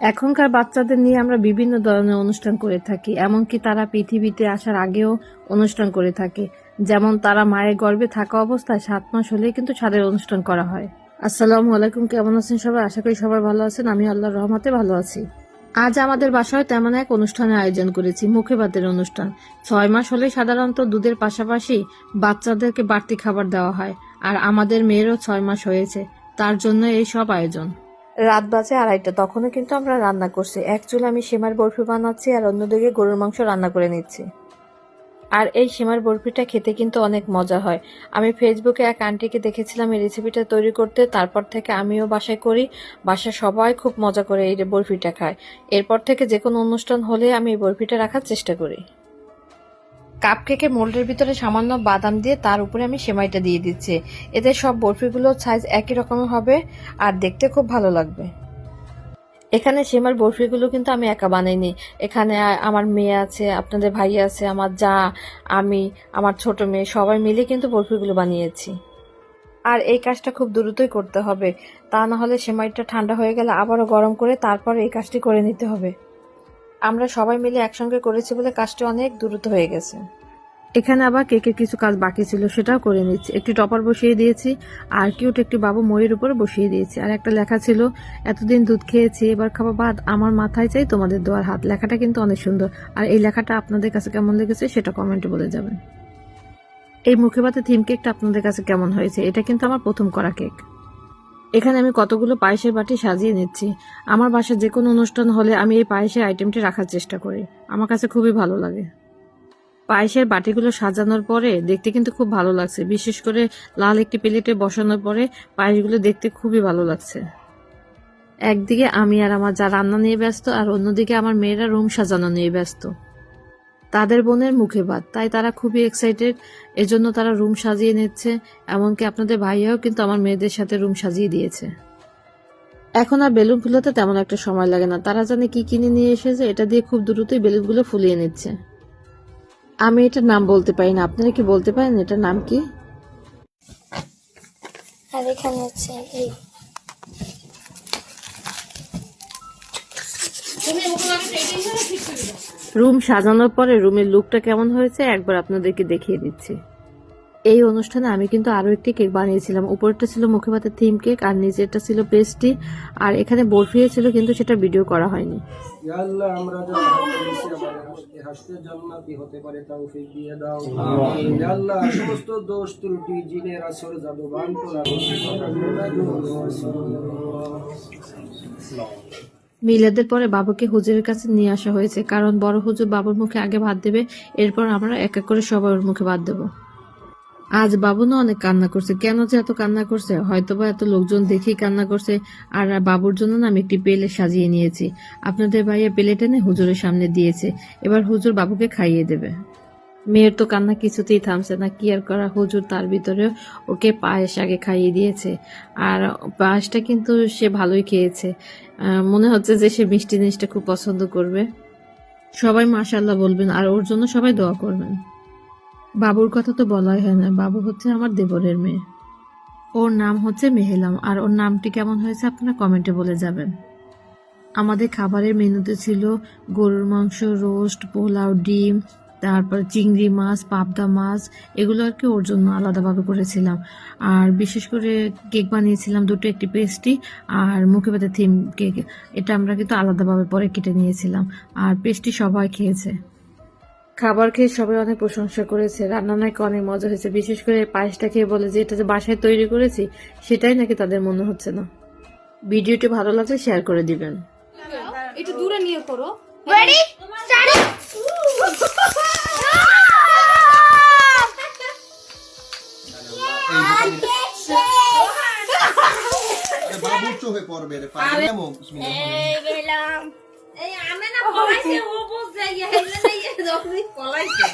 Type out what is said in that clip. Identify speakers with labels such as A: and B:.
A: এখনকার বাচ্চাদের নিয়ে আমরা বিভিন্ন ধরনের অনুষ্ঠান করে থাকি, এমনকি তারা পৃথিবীতে আসার আগেও অনুষ্ঠান করে থাকে। যেমন তারা মায়ের গর্ভে থাকা অবস্থায় 7 মাস হলেই কিন্তু ছাদের অনুষ্ঠান করা হয়। আসসালামু আলাইকুম, কেমন আছেন সবাই? আশা করি সবাই ভালো আছেন। আমি আল্লাহর রহমতে ভালো আছি। আজ আমাদের বাসায় তেমন এক অনুষ্ঠানের আয়োজন করেছি, মুখে ভাতের অনুষ্ঠান। 6 মাস হলেই সাধারণত দুধের পাশাপাশি বাচ্চাদেরকে বাড়তি খাবার দেওয়া হয়, আর আমাদের মেয়েরও 6 মাস হয়েছে, তার জন্য এই সব আয়োজন। রাত বাজে 2:30, তখনও কিন্তু আমরা রান্না করছি। এক চুলে আমি সেমাইয়ের বরফি বানাচ্ছি আর অন্যদিকে গরুর মাংস রান্না করে নিচ্ছি। আর এই সেমাইয়ের বরফিটা খেতে কিন্তু অনেক মজা হয়। আমি ফেসবুকে এক আন্টিকে দেখেছিলাম এই রেসিপিটা তৈরি করতে, তারপর থেকে আমিও বাসায় করি। বাসায় সবাই খুব মজা করে এই বরফিটা খায়। এরপর থেকে যে কোনো অনুষ্ঠান হলে আমি এই বরফিটা রাখার চেষ্টা করি। কাপকেকের মোল্ডের ভিতরে সামান্য বাদাম দিয়ে তার উপরে আমি সেমাইটা দিয়ে দিচ্ছি। এতে সব বরফিগুলোর সাইজ একই রকমের হবে আর দেখতে খুব ভালো লাগবে। এখানে সেমাইয়ের বরফিগুলো কিন্তু আমি একা বানাইনি। এখানে আমার মেয়ে আছে, আপনাদের ভাই আছে, আমার যা, আমি, আমার ছোট মেয়ে সবাই মিলে কিন্তু বরফিগুলো বানিয়েছি। আর এই কাজটা খুব দ্রুতই করতে হবে, তা না হলে সেমাইটা ঠান্ডা হয়ে গেলে আবারও গরম করে তারপর এই কাজটি করে নিতে হবে। আমরা সবাই মিলে একসঙ্গে করেছি বলে কাজটি অনেক দ্রুত হয়ে গেছে। এখানে আবার কেকের কিছু কাজ বাকি ছিল, সেটাও করে নিচ্ছি। একটি টপার বসিয়ে দিয়েছি আর কিউট একটি বাবু ময়ের উপরে বসিয়ে দিয়েছি। আর একটা লেখা ছিল, এতদিন দুধ খেয়েছি এবার খাবো ভাত, আমার মাথায় চাই তোমাদের দোয়ার হাত। লেখাটা কিন্তু অনেক সুন্দর। আর এই লেখাটা আপনাদের কাছে কেমন লেগেছে সেটা কমেন্টে বলে যাবেন। এই মুখে ভাতে থিম কেকটা আপনাদের কাছে কেমন হয়েছে? এটা কিন্তু আমার প্রথম করা কেক। এখানে আমি কতগুলো পায়েসের বাটি সাজিয়ে নিচ্ছি। আমার বাসায় যে কোনো অনুষ্ঠান হলে আমি এই পায়েসের আইটেমটি রাখার চেষ্টা করি, আমার কাছে খুবই ভালো লাগে। পায়েসের বাটিগুলো সাজানোর পরে দেখতে কিন্তু খুব ভালো লাগছে, বিশেষ করে লাল একটি প্লেটে বসানোর পরে পায়েসগুলো দেখতে খুবই ভালো লাগছে। একদিকে আমি আর আমার যা রান্না নিয়ে ব্যস্ত, আর অন্যদিকে আমার মেয়েরা রুম সাজানো নিয়ে ব্যস্ত। তাদের বোনের মুখে ভাত, তাই তারা খুবই এক্সাইটেড, এজন্য তারা রুম সাজিয়ে নিচ্ছে। এমনকি আপনাদের ভাইয়াও কিন্তু আমার মেয়েদের সাথে রুম সাজিয়ে দিয়েছে। এখন আর বেলুন ফুলাতে তেমন একটা সময় লাগে না, তারা জানে কি কিনে নিয়ে এসেছে, এটা দিয়ে খুব দ্রুতই বেলুনগুলো ফুলিয়ে নিচ্ছে। আমি এটার নাম বলতে পারি না, আপনারা কি বলতে পারেন এটার নাম কি?
B: আর এখানে হচ্ছে এই
A: রুম সাজানোর পরে রুমের লুকটা কেমন হয়েছে একবার আপনাদেরকে দেখিয়ে দিচ্ছি। এই অনুষ্ঠানে আমি কিন্তু আরো একটি কেক বানিয়েছিলাম। উপরটা ছিল মুখে ভাতের থিম কেক আর নিচেরটা ছিল পেস্ট্রি, আর এখানে বরফি ছিল কিন্তু সেটা ভিডিও করা হয়নি।
C: ইয়া আল্লাহ, আমরা যারা হাসতেছি আমাদের হাসতে জান্নাতি হতে পারে তৌফিক দিয়ে দাও। আমিন। ইয়া আল্লাহ, সমস্ত দোষ ত্রুটি জিনের আসর জাদু বান্টরা
A: মিলাদের পরে বাবুকে হুজুরের কাছে নিয়ে আসা হয়েছে, কারণ বড় হুজুর বাবুর মুখে আগে ভাত দেবে, এরপর আমরা এক এক করে সবার মুখে ভাত দেবো। আজ বাবু না অনেক কান্না করছে। কেন যে এত কান্না করছে, হয়তোবা এত লোকজন দেখেই কান্না করছে। আর বাবুর জন্য না আমি একটি প্লেট সাজিয়ে নিয়েছি। আপনাদের ভাইয়া প্লেট এনে হুজুরের সামনে দিয়েছে, এবার হুজুর বাবুকে খাইয়ে দেবে। মেয়ের তো কান্না কিছুতেই থামছে না, কি আর করা, হুজুর তার ভিতরে ওকে পায়েস আগে খাইয়ে দিয়েছে। আর পায়েসটা কিন্তু সে ভালোই খেয়েছে, মনে হচ্ছে যে সে মিষ্টি জিনিসটা খুব পছন্দ করবে। সবাই মাশাআল্লাহ বলবেন আর ওর জন্য সবাই দোয়া করবেন। বাবুর কথা তো বলাই হয় না, বাবু হচ্ছে আমার দেবরের মেয়ে। ওর নাম হচ্ছে মেহেলাম, আর ওর নামটি কেমন হয়েছে আপনারা কমেন্টে বলে যাবেন। আমাদের খাবারের মেনুতে ছিল গরুর মাংস, রোস্ট, পোলাও, ডিম, তারপর চিংড়ি মাছ, পাবদা মাছ, এগুলো আর কি ওর জন্য আলাদাভাবে করেছিলাম। আর বিশেষ করে কেক বানিয়েছিলাম দুটো, একটি পেস্ট্রি আর মুখে ভাতের থিম কেক। এটা আমরা কিন্তু আলাদাভাবে পরে কেটে নিয়েছিলাম। আর পেস্ট্রি সবাই খেয়েছে। খাবার খেয়ে সবাই অনেক প্রশংসা করেছে, রান্না নাকি অনেক মজা হয়েছে। বিশেষ করে পায়েসটা খেয়ে বলে যে এটা যে বাসায় তৈরি করেছি সেটাই নাকি তাদের মনে হচ্ছে না। ভিডিওটি ভালো লাগলে শেয়ার করে দিবেন।
D: একটু দূরে নিয়ে করো।
B: Ready start.
E: বাবু চোখে পড়বে রে পানি কেমন
B: এই গেলাম।
D: এই আমি না পলাইছে, ও বুঝে গিয়ে হেলে নিয়ে যখন পলাইছে।